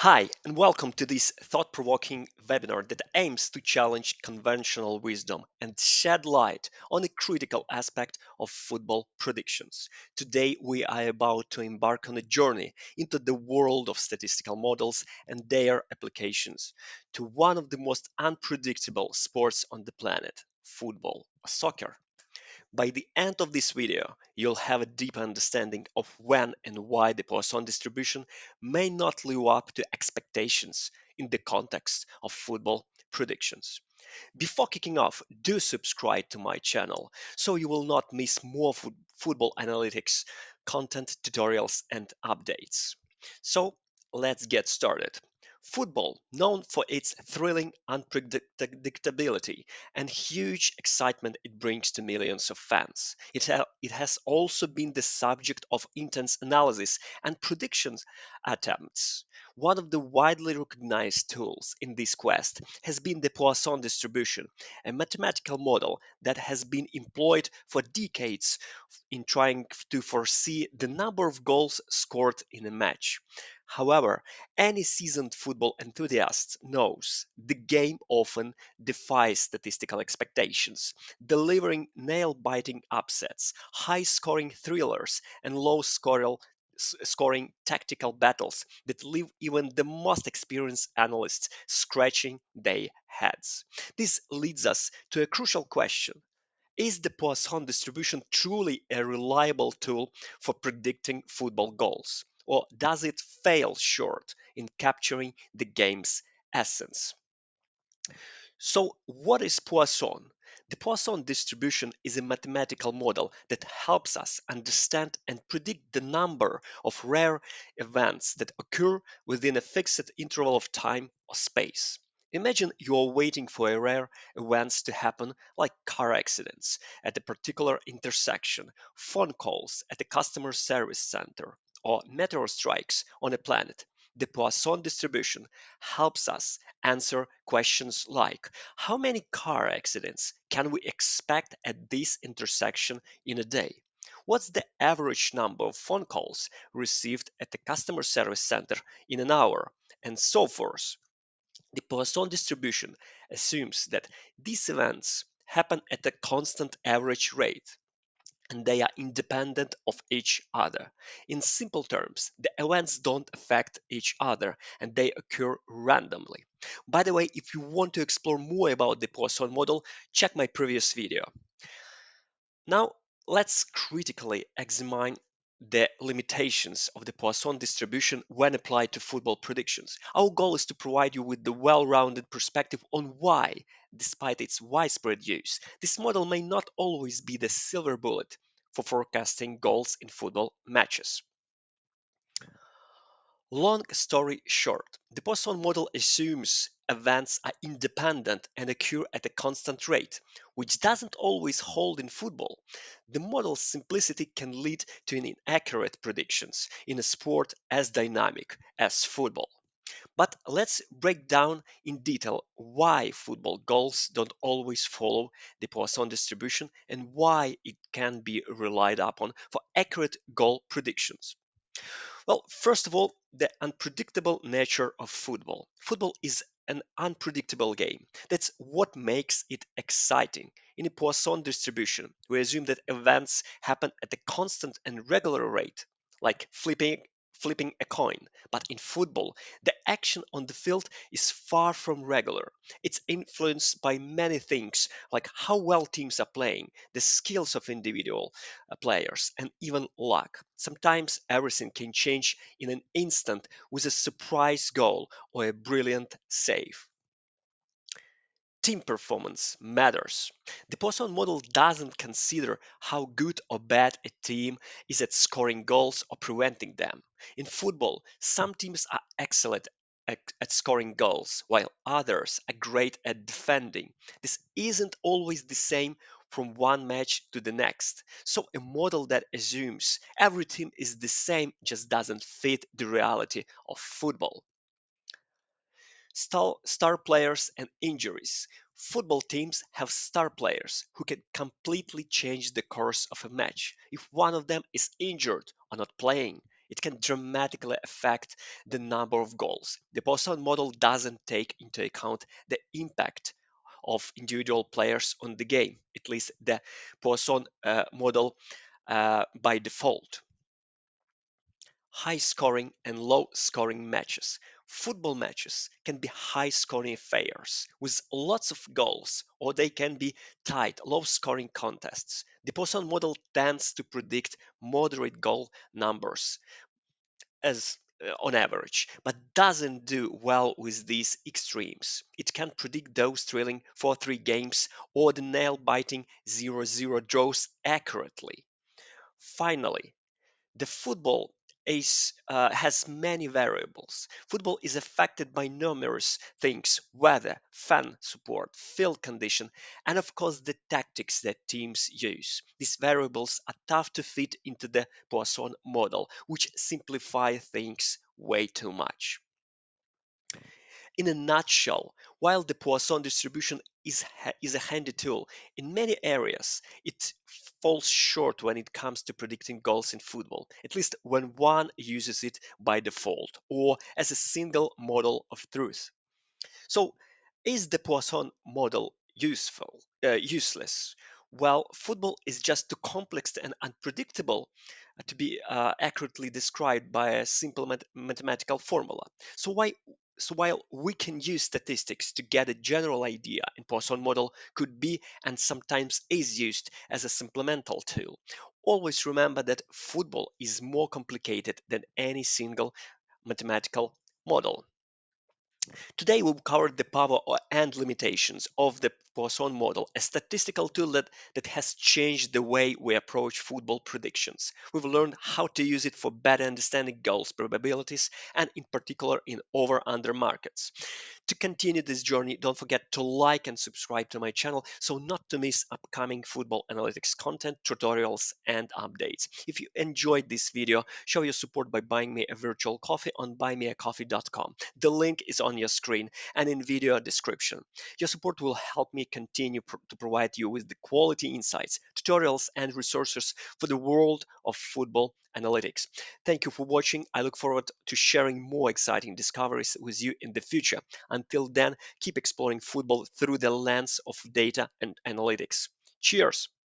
Hi, and welcome to this thought provoking webinar that aims to challenge conventional wisdom and shed light on a critical aspect of football predictions. Today, we are about to embark on a journey into the world of statistical models and their applications to one of the most unpredictable sports on the planet football, or soccer. By the end of this video, you'll have a deep understanding of when and why the Poisson distribution may not live up to expectations in the context of football predictions. Before kicking off, do subscribe to my channel so you will not miss more football analytics, content, tutorials, and updates. So let's get started. Football, known for its thrilling unpredictability and huge excitement it brings to millions of fans. It has also been the subject of intense analysis and predictions attempts. One of the widely recognized tools in this quest has been the Poisson distribution, a mathematical model that has been employed for decades in trying to foresee the number of goals scored in a match. However, any seasoned football enthusiast knows the game often defies statistical expectations, delivering nail-biting upsets, high-scoring thrillers, and low-scoring tactical battles that leave even the most experienced analysts scratching their heads. This leads us to a crucial question. Is the Poisson distribution truly a reliable tool for predicting football goals? Or does it fail short in capturing the game's essence? So, what is Poisson? The Poisson distribution is a mathematical model that helps us understand and predict the number of rare events that occur within a fixed interval of time or space. Imagine you are waiting for a rare events to happen like car accidents at a particular intersection, phone calls at a customer service center, or meteor strikes on a planet. The Poisson distribution helps us answer questions like how many car accidents can we expect at this intersection in a day? What's the average number of phone calls received at the customer service center in an hour? And so forth. The Poisson distribution assumes that these events happen at a constant average rate and they are independent of each other. In simple terms, the events don't affect each other and they occur randomly. By the way, if you want to explore more about the Poisson model, check my previous video. Now, let's critically examine the limitations of the Poisson distribution when applied to football predictions. Our goal is to provide you with the well-rounded perspective on why, despite its widespread use, this model may not always be the silver bullet for forecasting goals in football matches. Long story short, the Poisson model assumes events are independent and occur at a constant rate, which doesn't always hold in football. The model's simplicity can lead to inaccurate predictions in a sport as dynamic as football. But let's break down in detail why football goals don't always follow the Poisson distribution and why it can be relied upon for accurate goal predictions. Well, first of all, the unpredictable nature of football. Football is an unpredictable game. That's what makes it exciting. In a Poisson distribution, we assume that events happen at a constant and regular rate, like flipping a coin. But in football, the action on the field is far from regular. It's influenced by many things, like how well teams are playing, the skills of individual players, and even luck. Sometimes everything can change in an instant with a surprise goal or a brilliant save. Team performance matters. The Poisson model doesn't consider how good or bad a team is at scoring goals or preventing them. In football, some teams are excellent at scoring goals, while others are great at defending. This isn't always the same from one match to the next. So, a model that assumes every team is the same just doesn't fit the reality of football. Star players and injuries. Football teams have star players who can completely change the course of a match. If one of them is injured or not playing, It can dramatically affect the number of goals. The Poisson model doesn't take into account the impact of individual players on the game, at least the Poisson model by default. High scoring and low scoring matches. Football matches can be high scoring affairs with lots of goals, or they can be tight, low scoring contests. The Poisson model tends to predict moderate goal numbers as on average, but doesn't do well with these extremes. It can predict those thrilling 4-3 games or the nail biting 0-0 draws accurately. Finally, the football has many variables. Football is affected by numerous things: weather, fan support, field condition, and of course the tactics that teams use. These variables are tough to fit into the Poisson model, which simplify things way too much. In a nutshell, while the Poisson distribution is a handy tool in many areas, it falls short when it comes to predicting goals in football, at least when one uses it by default or as a single model of truth. So, is the Poisson model useless? Well, football is just too complex and unpredictable to be accurately described by a simple mathematical formula. So why? So while we can use statistics to get a general idea, and Poisson model could be and sometimes is used as a supplemental tool, always remember that football is more complicated than any single mathematical model. Today we've covered the power and limitations of the Poisson model, a statistical tool that has changed the way we approach football predictions. We've learned how to use it for better understanding goals probabilities and in particular in over-under markets. To continue this journey, don't forget to like and subscribe to my channel so not to miss upcoming football analytics content, tutorials, and updates. If you enjoyed this video, show your support by buying me a virtual coffee on buymeacoffee.com. The link is on your screen and in video description. Your support will help me continue to provide you with the quality insights, tutorials, and resources for the world of football analytics. Thank you for watching. I look forward to sharing more exciting discoveries with you in the future. Until then, keep exploring football through the lens of data and analytics. Cheers!